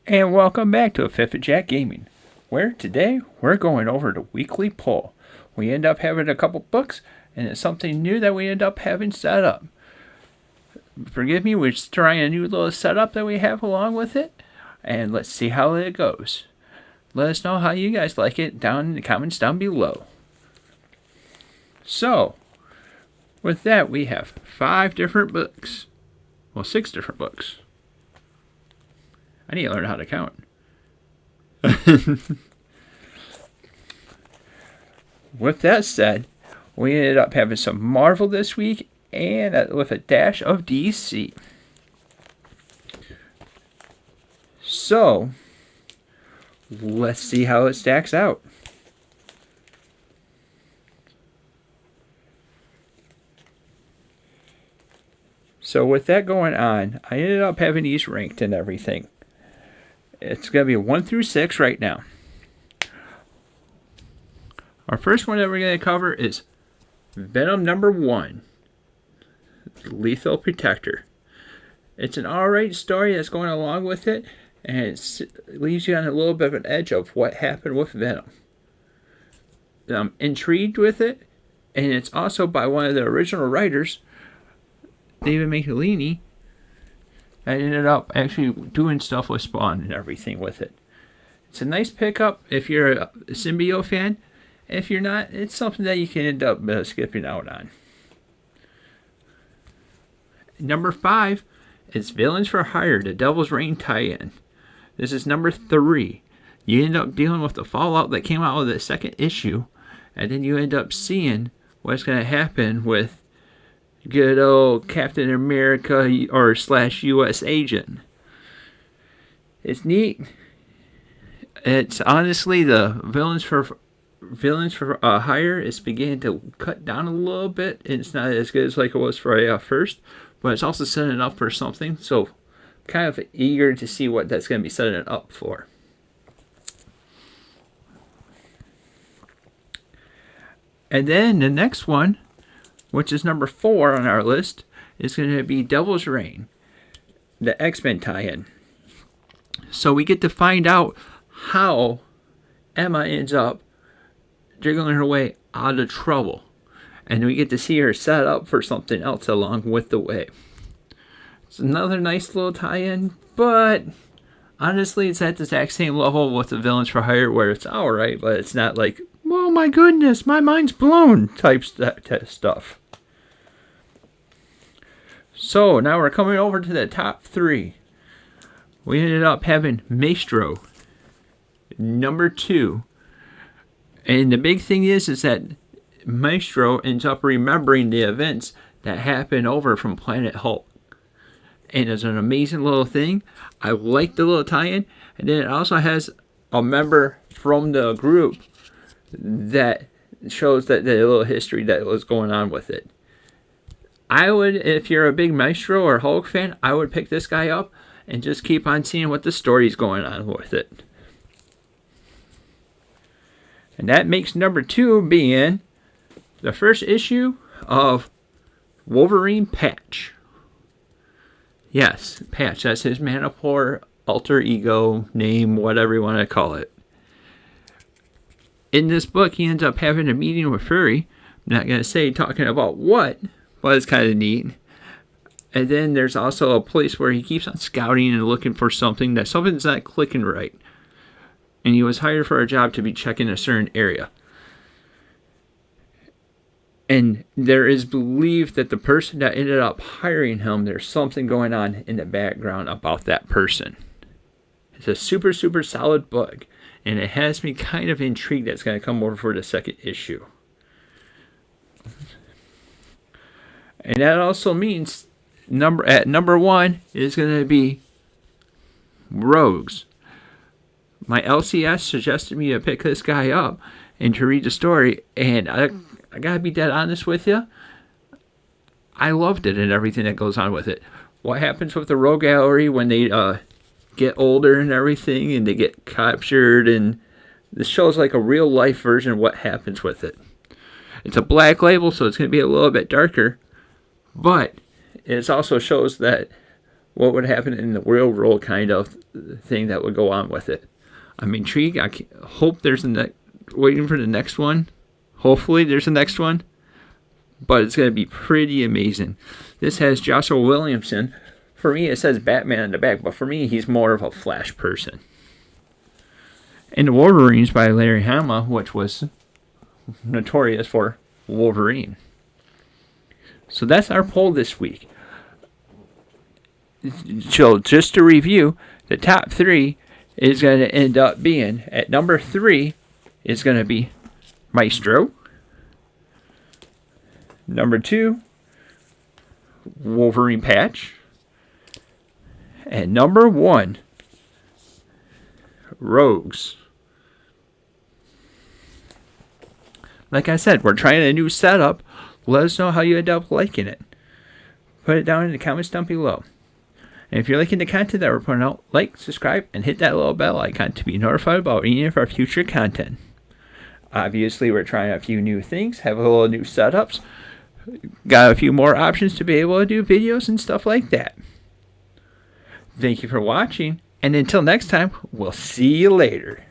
And welcome back to a Fifth of Jack Gaming, where today we're going over the weekly poll. We end up having a couple books, and it's something new that we end up having set up. Forgive me, we're just trying a new little setup that we have along with it, and let's see how it goes. Let us know how you guys like it down in the comments down below. So, with that, we have 5 different books. Well, 6 different books. I need to learn how to count. With that said, we ended up having some Marvel this week and with a dash of DC. So, let's see how it stacks out. So with that going on, I ended up having these ranked and everything. It's going to be 1 through 6 right now. Our first one that we're going to cover is Venom number 1, Lethal Protector. It's an alright story that's going along with it, and it leaves you on a little bit of an edge of what happened with Venom. I'm intrigued with it, and it's also by one of the original writers, David Michelinie. I ended up actually doing stuff with Spawn and everything with it. It's a nice pickup if you're a symbiote fan. If you're not, it's something that you can end up skipping out on. Number 5 is Villains for Hire, the Devil's Reign tie-in. This is number 3. You end up dealing with the fallout that came out of the second issue, and then you end up seeing what's going to happen with good old Captain America or / U.S. agent. It's neat. It's honestly the Villains for Hire is beginning to cut down a little bit. It's not as good as like it was for first, but it's also setting up for something. So, kind of eager to see what that's going to be setting it up for. And then the next one, which is number 4 on our list, is going to be Devil's Reign, the X-Men tie-in. So we get to find out how Emma ends up jiggling her way out of trouble. And we get to see her set up for something else along with the way. It's another nice little tie-in, but honestly, it's at the exact same level with the Villains for Hire where it's alright, but it's not like, oh my goodness, my mind's blown type stuff. So now we're coming over to the top 3. We ended up having Maestro, number 2. And the big thing is that Maestro ends up remembering the events that happened over from Planet Hulk. And it's an amazing little thing. I like the little tie-in. And then it also has a member from the group that shows that the little history that was going on with it. I would, if you're a big Maestro or Hulk fan, I would pick this guy up and just keep on seeing what the story's going on with it. And that makes number 2 being the first issue of Wolverine Patch. Yes, Patch. That's his Manipur alter ego name, whatever you want to call it. In this book, he ends up having a meeting with Fury. I'm not going to say talking about what, but it's kind of neat. And then there's also a place where he keeps on scouting and looking for something's not clicking right. And he was hired for a job to be checking a certain area. And there is belief that the person that ended up hiring him, there's something going on in the background about that person. It's a super, super solid book. And it has me kind of intrigued that it's going to come over for the second issue. And that also means number 1 is going to be Rogues. My LCS suggested me to pick this guy up and to read the story, and I gotta be dead honest with you. I loved it and everything that goes on with it. What happens with the Rogue Gallery when they get older and everything, and they get captured, and this shows like a real life version of what happens with it. It's a black label, so it's going to be a little bit darker, but it also shows that what would happen in the real world kind of thing that would go on with it. I'm intrigued. I hope there's waiting for the next one. Hopefully there's a next one. But it's going to be pretty amazing. This has Joshua Williamson. For me, it says Batman on the back, but for me, he's more of a Flash person. And the Wolverines by Larry Hama, which was notorious for Wolverine. So that's our poll this week. So just to review, the top 3 is going to end up being, at number 3 is going to be Maestro. Number 2, Wolverine Patch. And number 1, Rogues. Like I said, we're trying a new setup. Let us know how you end up liking it. Put it down in the comments down below. And if you're liking the content that we're putting out, like, subscribe, and hit that little bell icon to be notified about any of our future content. Obviously, we're trying a few new things, have a little new setups. Got a few more options to be able to do videos and stuff like that. Thank you for watching, and until next time, we'll see you later.